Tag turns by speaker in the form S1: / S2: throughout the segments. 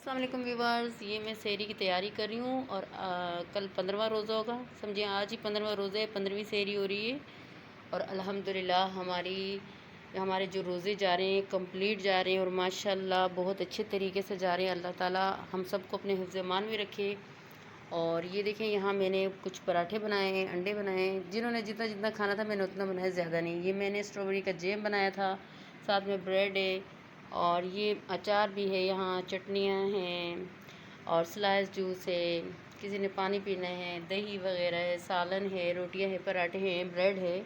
S1: السلام علیکم ویورز، یہ میں سحری کی تیاری کر رہی ہوں اور کل 15واں روزہ ہوگا. سمجھیں آج ہی 15واں روزہ ہے، 15ویں سحری ہو رہی ہے. اور الحمدللہ ہمارے جو روزے جا رہے ہیں کمپلیٹ جا رہے ہیں، اور ماشاءاللہ بہت اچھے طریقے سے جا رہے ہیں. اللہ تعالیٰ ہم سب کو اپنے حفظ ایمان میں رکھے. اور یہ دیکھیں یہاں میں نے کچھ پراٹھے بنائے ہیں، انڈے بنائے ہیں. جنہوں نے جتنا کھانا تھا میں نے اتنا بنایا، زیادہ نہیں. یہ میں نے اسٹرابیری کا جیم بنایا تھا، ساتھ میں بریڈ ہے، اور یہ اچار بھی ہے، یہاں چٹنیاں ہیں، اور سلائس جوس ہے. کسی نے پانی پینا ہے، دہی وغیرہ ہے، سالن ہے، روٹیاں ہیں، پراٹھے ہیں، بریڈ ہے.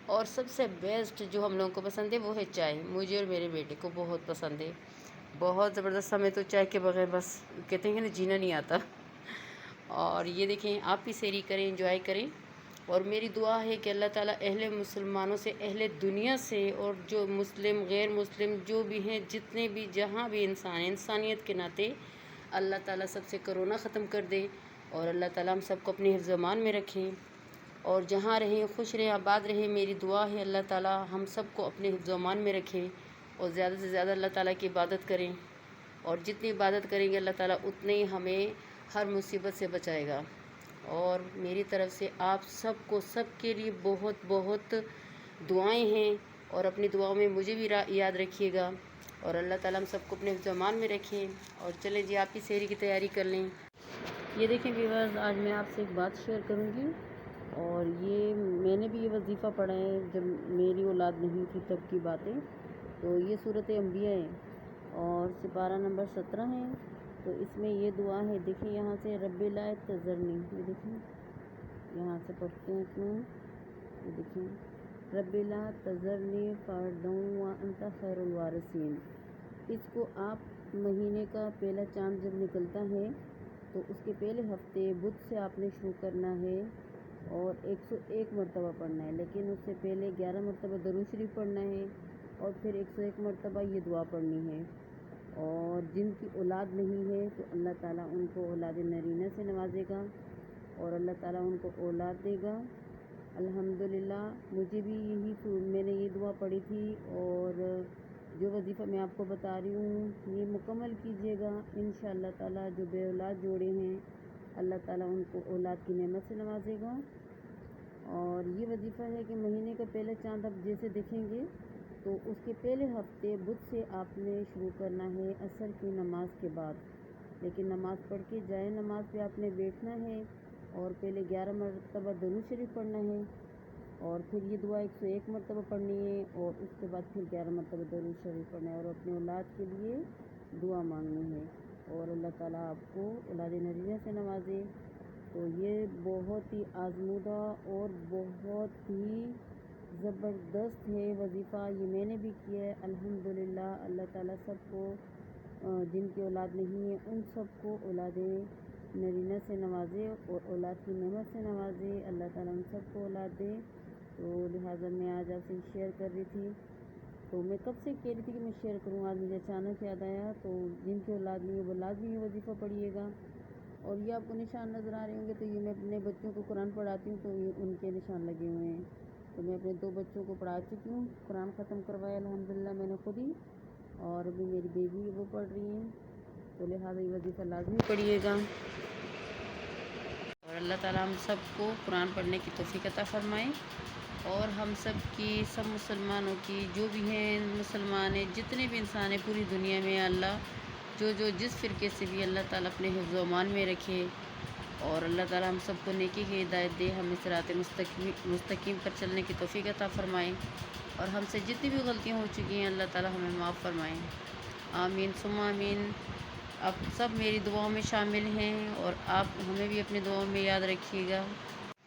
S1: اور سب سے بیسٹ جو ہم لوگوں کو پسند ہے وہ ہے چائے. مجھے اور میرے بیٹے کو بہت پسند ہے، بہت زبردست. ہمیں تو چائے کے بغیر بس کہتے ہیں نا جینا نہیں آتا. اور یہ دیکھیں آپ بھی سحری کریں، انجوائے کریں. اور میری دعا ہے کہ اللہ تعالیٰ اہل مسلمانوں سے، اہل دنیا سے، اور جو مسلم غیر مسلم جو بھی ہیں، جتنے بھی جہاں بھی انسان ہیں، انسانیت کے ناطے اللہ تعالیٰ سب سے کرونا ختم کر دے. اور اللہ تعالیٰ ہم سب کو اپنے حفظ امان میں رکھیں، اور جہاں رہیں خوش رہیں، آباد رہیں. میری دعا ہے اللہ تعالیٰ ہم سب کو اپنے حفظ امان میں رکھیں، اور زیادہ سے زیادہ اللہ تعالیٰ کی عبادت کریں. اور جتنی عبادت کریں گے اللہ تعالیٰ اتنے ہی ہمیں ہر مصیبت سے بچائے گا. اور میری طرف سے آپ سب کو، سب کے لیے بہت بہت دعائیں ہیں. اور اپنی دعاؤں میں مجھے بھی یاد رکھیے گا. اور اللہ تعالیٰ ہم سب کو اپنے حفظ امان میں رکھیں. اور چلیں جی آپ بھی سحری کی تیاری کر لیں. یہ دیکھیں ویورز، آج میں آپ سے ایک بات شیئر کروں گی. اور یہ میں نے بھی یہ وظیفہ پڑھا ہے جب میری اولاد نہیں تھی تب کی باتیں. تو یہ سورۃ انبیاء ہے اور سپارہ نمبر 17 ہے. تو اس میں یہ دعا ہے، دیکھیں یہاں سے، رب لا تذرنی. یہ دیکھیں یہاں سے پڑھتے ہیں اس میں. یہ دیکھیں، رب لا تذرنی فردا وانت خیر الوارثین. اس کو آپ مہینے کا پہلا چاند جب نکلتا ہے تو اس کے پہلے ہفتے بدھ سے آپ نے شروع کرنا ہے، اور 101 مرتبہ پڑھنا ہے. لیکن اس سے پہلے 11 مرتبہ درود شریف پڑھنا ہے، اور پھر 101 مرتبہ یہ دعا پڑھنی ہے. اور جن کی اولاد نہیں ہے تو اللہ تعالیٰ ان کو اولاد نرینہ سے نوازے گا، اور اللہ تعالیٰ ان کو اولاد دے گا. الحمدللہ مجھے بھی میں نے یہ دعا پڑھی تھی. اور جو وظیفہ میں آپ کو بتا رہی ہوں یہ مکمل کیجیے گا انشاءاللہ تعالیٰ. جو بے اولاد جوڑے ہیں اللہ تعالیٰ ان کو اولاد کی نعمت سے نوازے گا. اور یہ وظیفہ ہے کہ مہینے کا پہلا چاند آپ جیسے دیکھیں گے تو اس کے پہلے ہفتے بدھ سے آپ نے شروع کرنا ہے عصر کی نماز کے بعد. لیکن نماز پڑھ کے جائے نماز پہ آپ نے بیٹھنا ہے، اور پہلے 11 مرتبہ درود شریف پڑھنا ہے، اور پھر یہ دعا 101 مرتبہ پڑھنی ہے، اور اس کے بعد پھر 11 مرتبہ درود شریف پڑھنا ہے، اور اپنے اولاد کے لیے دعا مانگنی ہے. اور اللہ تعالیٰ آپ کو اولاد نرینہ سے نوازے. تو یہ بہت ہی آزمودہ اور بہت ہی زبردست ہے وظیفہ. یہ میں نے بھی کیا ہے الحمدللہ. اللہ تعالیٰ سب کو، جن کی اولاد نہیں ہے ان سب کو اولاد نرینہ سے نوازے، اور اولاد کی نعمت سے نوازے. اللہ تعالیٰ ان سب کو اولاد دے. تو لہٰذا میں آج آپ سے شیئر کر رہی تھی. تو میں کب سے کہہ رہی تھی کہ میں شیئر کروں، آج مجھے اچانک یاد آیا. تو جن کی اولاد نہیں ہے وہ لازمی یہ وظیفہ پڑھیے گا. اور یہ آپ کو نشان نظر آ رہے ہوں گے، تو یہ میں اپنے بچوں کو قرآن پڑھاتی ہوں تو یہ ان کے نشان لگے ہوئے ہیں. تو میں اپنے 2 بچوں کو پڑھا چکی ہوں، قرآن ختم کروایا الحمدللہ میں نے خود ہی. اور ابھی میری بیبی وہ پڑھ رہی ہیں. تو لہٰذا یہ وظیفہ لازمی پڑھیے گا. اور اللہ تعالیٰ ہم سب کو قرآن پڑھنے کی توفیق عطا فرمائے. اور ہم سب کی، سب مسلمانوں کی، جو بھی ہیں مسلمان ہیں، جتنے بھی انسان ہیں پوری دنیا میں، اللہ جو جس فرقے سے بھی اللہ تعالیٰ اپنے حفظ و امان میں رکھے. اور اللہ تعالیٰ ہم سب کو نیکی کی ہدایت دے، ہمیں صراط مستقیم پر چلنے کی توفیق عطا فرمائے. اور ہم سے جتنی بھی غلطیاں ہو چکی ہیں اللہ تعالیٰ ہمیں معاف فرمائیں. آمین ثم آمین. آپ سب میری دعاؤں میں شامل ہیں، اور آپ ہمیں بھی اپنی دعاؤں میں یاد رکھیے گا.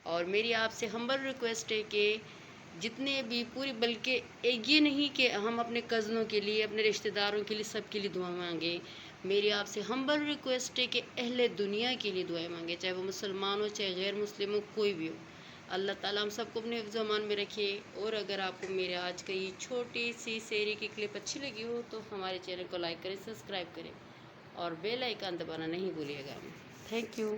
S1: اور میری آپ سے ہمبل ریکویسٹ ہے کہ جتنے بھی بلکہ یہ نہیں کہ ہم اپنے کزنوں کے لیے، اپنے رشتہ داروں کے لیے، سب کے لیے دعا مانگیں. میری آپ سے ہمبل ریکویسٹ ہے کہ اہل دنیا کے لیے دعائیں مانگیں، چاہے وہ مسلمان ہو چاہے غیر مسلم ہو، کوئی بھی ہو. اللہ تعالیٰ ہم سب کو اپنے حفظ و امان میں رکھے. اور اگر آپ کو میرے آج کا یہ چھوٹی سی سحری کی کلپ اچھی لگی ہو تو ہمارے چینل کو لائک کریں، سبسکرائب کریں، اور بیل آئیکن دبانا نہیں بھولیے گا. Thank you.